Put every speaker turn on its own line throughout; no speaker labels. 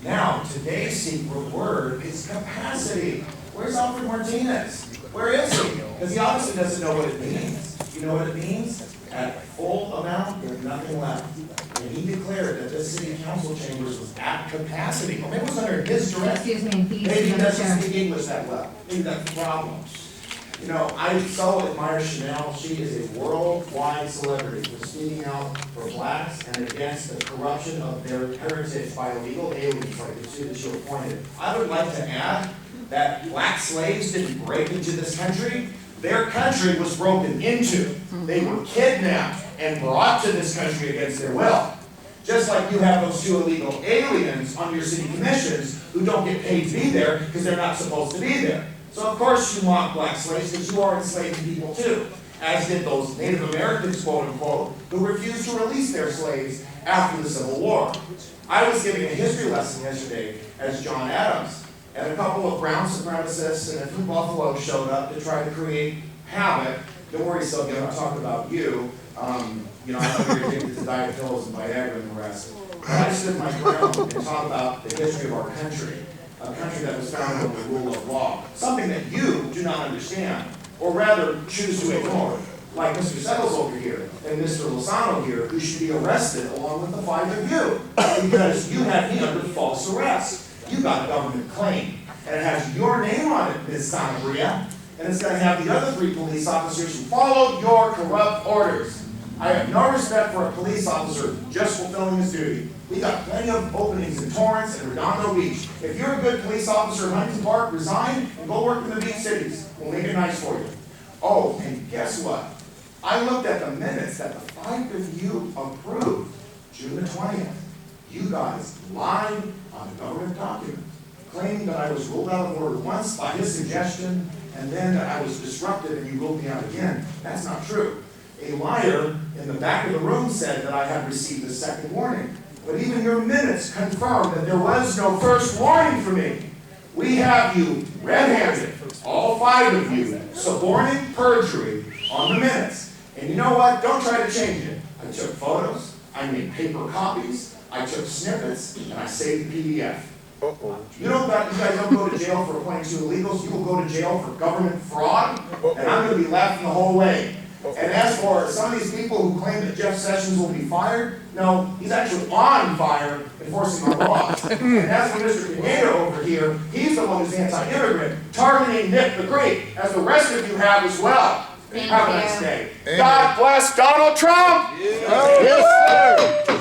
Now, today's secret word is capacity. Where's Alfred Martinez? Where is he? Because he obviously doesn't know what it means. You know what it means? At full amount, there's nothing left. And he declared that this city council chambers was at capacity. Or maybe it was under his direction.
Excuse me, please.
Maybe he doesn't speak English that well. Maybe that's the problem. You know, I so admire Chanel. She is a worldwide celebrity for speaking out for blacks and against the corruption of their heritage by illegal aliens like the two that you appointed. I would like to add that black slaves didn't break into this country. Their country was broken into. They were kidnapped and brought to this country against their will. Just like you have those two illegal aliens on your city commissions who don't get paid to be there because they're not supposed to be there. So of course you want black slaves because you are enslaving people too, as did those Native Americans, quote unquote, who refused to release their slaves after the Civil War. I was giving a history lesson yesterday as John Adams, and a couple of brown supremacists and a few Buffalo showed up to try to create havoc. Don't worry, Sylvia, I'm not talking about you. You know, I know you're addicted to diet pills and Viagra and the rest. But I stood my ground and talk about the history of our country. A country that was founded on the rule of law. Something that you do not understand, or rather choose to ignore. Like Mr. Settles over here, and Mr. Lozano here, who should be arrested along with the 5 of you. Because you have me under false arrest. You got a government claim, and it has your name on it, Ms. Sanabria, and it's going to have the other 3 police officers who followed your corrupt orders. I have no respect for a police officer just fulfilling his duty. We got plenty of openings in Torrance and Redondo Beach. If you're a good police officer in Huntington Park, resign and go work in the beach cities. We'll make it nice for you. Oh, and guess what? I looked at the minutes that the 5 of you approved June the 20th. You guys lied on a government document, claiming that I was ruled out of order once by his suggestion, and then that I was disrupted and you ruled me out again. That's not true. A liar in the back of the room said that I had received a second warning. But even your minutes confirm that there was no first warning for me. We have you red-handed, all 5 of you, suborning perjury on the minutes. And you know what? Don't try to change it. I took photos, I made paper copies, I took snippets, and I saved the PDF. You guys don't go to jail for appointing 2 illegals. You will go to jail for government fraud, and I'm going to be laughing the whole way. And as for some of these people who claim that Jeff Sessions will be fired, no, he's actually on fire enforcing our laws. And as for Mr. Pineda over here, he's the one who's anti-immigrant, targeting Nick the Great, as the rest of you have as well. Have a nice day. God bless Donald Trump! Yes, sir!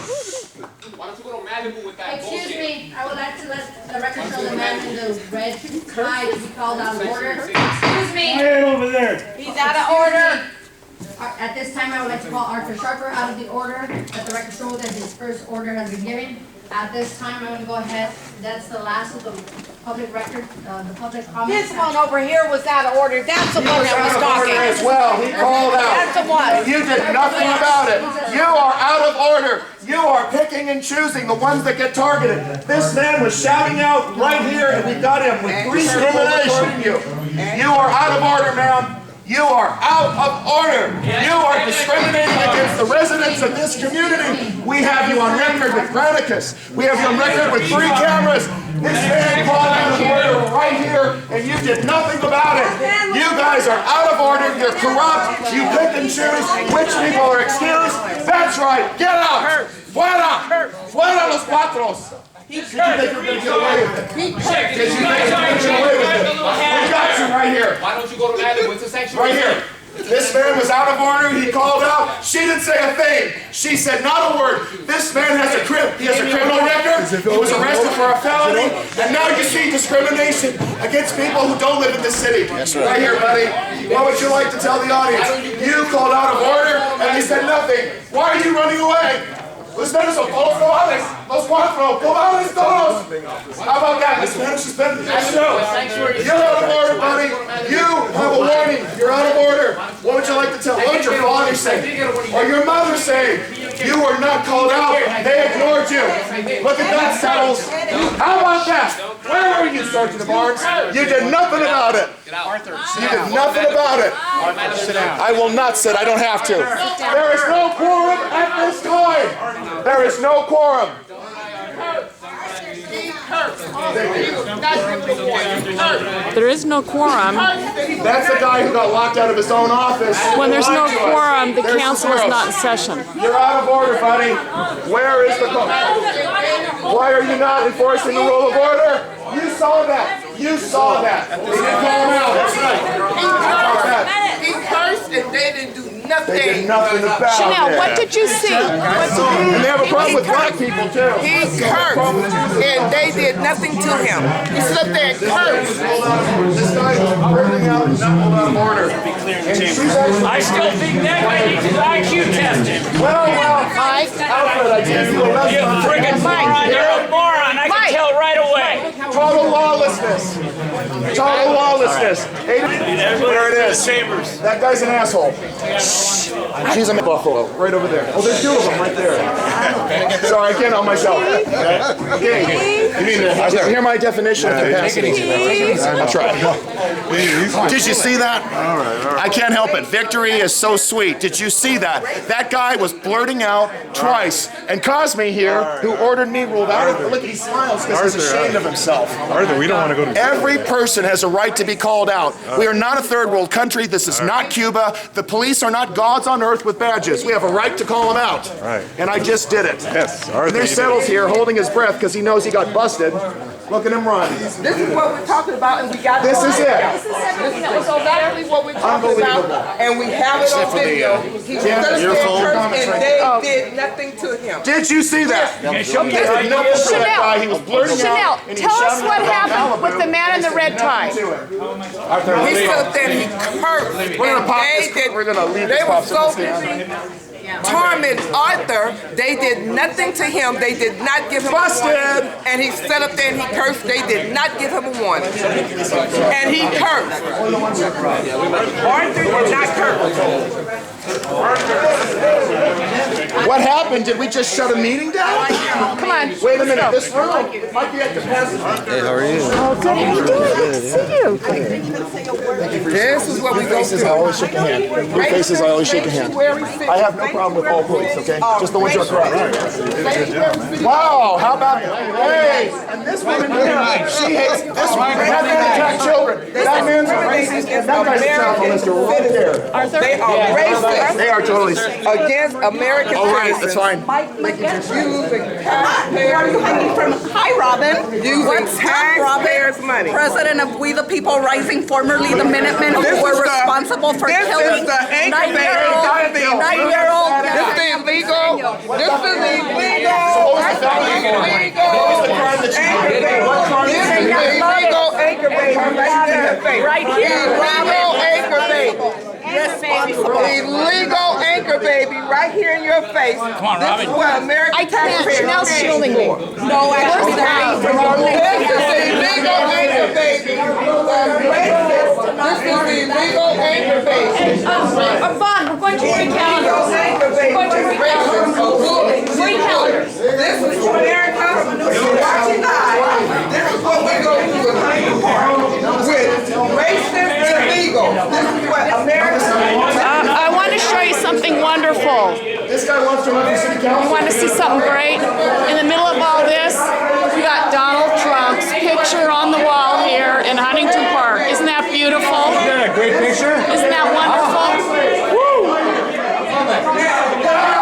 Why don't you go to Malibu with that
Excuse
bullshit?
me, I would like to let the record show the man in the red tie to be called out of order. Excuse me.
Right over there.
He's out of order. At this time, I would like to call Arthur Schaper out of the order. Let the record show that his first order has been given. At this time, I'm going to go ahead. That's the last of the public record, the public comments.
This one over here was out of order. That's the one that was talking.
As well, he called out.
That's the one.
You did nothing about it. You are out of order. You are picking and choosing the ones that get targeted. This man was shouting out right here, and we got him with 3 people recording you. You are out of order, ma'am. You are out of order. You are discriminating against the residents of this community. We have you on record with Granicus. We have you on record with 3 cameras. This man called out of order right here, and you did nothing about it. You guys are out of order. You're corrupt. You pick and choose which people are excused. That's right. Get out. Fuera. Fuera los cuatros. Did you think you were going to get away with it? Did you think you were going to get away with it? We got you right here.
Why don't you go to Malibu? It's a sanctuary.
Right here. This man was out of order. He called out. She didn't say a thing. She said not a word. This man has a he has a criminal record. He was arrested for a felony. And now you see discrimination against people who don't live in this city. Right here, buddy. What would you like to tell the audience? You called out of order and he said nothing. Why are you running away? Ustedes son todos cobardes, los 4, cobardes todos. How about that? This man is suspended. You're out of order, buddy. You have a warning. You're out of order. What would you like to tell? What would your father say? Or your mother say? You were not called out. They ignored you. Look at that, Settles. How about that? Where were you, Sergeant Barnes? You did nothing about it.
Arthur,
You did nothing about it.
Arthur, sit down.
I will not sit. I don't have to. There is no quorum at this time. There is no quorum.
There is no quorum.
That's the guy who got locked out of his own office.
When there's no
Lied to us.
quorum, the
There's
council is
squirrels.
not in session.
You're out of order, buddy. Where is the Why are you not enforcing the rule of order? You saw that. You saw that. They didn't call him out. That's right.
He cursed and they didn't do nothing.
They did nothing about
Chanel,
it.
what did you see?
And they have a problem with black people too.
He cursed and they did nothing to him. He stood up there and cursed.
This guy was burning out and not out of order. And she's actually,
I still think that guy needs his IQ tested.
Alfred, I gave you a lesson.
You friggin' moron, you're a moron. I can tell right away.
Total lawlessness. Total lawlessness. There it is.
Chambers.
That guy's an asshole. She's a buffalo, right over there. Oh, there's two of them right there. Sorry, I can't help myself. Okay. You mean to hear my definition of capacity? I'll try. Did you see that? All right. I can't help it. Victory is so sweet. Did you see that? That guy was blurting out twice, and Cosme here, who ordered me ruled out. Look, he smiles because he's ashamed of himself.
Arthur, we don't want to go to...
Every person has a right to be called out. We are not a third world country. This is not Cuba. The police are not gods on earth with badges. We have a right to call them out.
Right.
And I just did it.
Yes, Arthur.
And there's Settles here holding his breath because he knows he got busted. Look at him run.
This is what we're talking about and we got
This is it.
This is exactly what we're talking about and we have it on video. He stood up there and cursed and they did nothing to him.
Did you see that? He was blurting out.
Chanel, tell us what happened with the man in the red tie.
He stood up there and he cursed.
We're gonna leave
They
this
were
pop
so busy tormenting Arthur, they did nothing to him. They did not give him
Busted!
a warning. And he stood up there and he cursed. They did not give him a warning. And he cursed. Arthur did not curse.
What happened? Did we just shut a meeting down?
Come on.
Wait a minute. This room might be at capacity.
Hey, how are you?
Oh, good. How you doing? Nice to see you.
This is what we go
Faces, I always shake a hand. Your faces, I always shake a hand. I have no problem with all police, okay? Just the ones who are corrupt. Wow, how about Hey, and this woman here, she hates this woman. That man attacked children. That man's a racist, and that guy's a child molester right there.
Arthur?
They are racist
They are totally.
against American
All right, that's
citizens.
fine.
Using taxpayers'
Hi, Robin.
using
What's up,
taxpayers' money.
President of We the People Rising, formerly the Minutemen, who
This
were
is the-
responsible for
this is
killing
the anchor
nine-year-old.
This is illegal. This is illegal. Illegal anchor baby right in your face.
Right here.
Illegal anchor baby. Illegal anchor baby right here in your face. Come
on, Robin.
This is what American
I can't.
taxpayers
Chanel's
pay
shielding me.
for.
No, actually,
This is illegal anchor baby. This is illegal anchor baby.
Vaughn, we're going to recount.
Illegal anchor baby. This is America. Watching live. This is what we're going to do in Huntington Park. With racist illegal. This is what America.
I want to show you something wonderful.
This guy wants to run for city council.
You want to see something great? In the middle of all this, we got Donald Trump's picture on the wall here in Huntington Park. Isn't that beautiful?
Isn't that a great picture?
Isn't that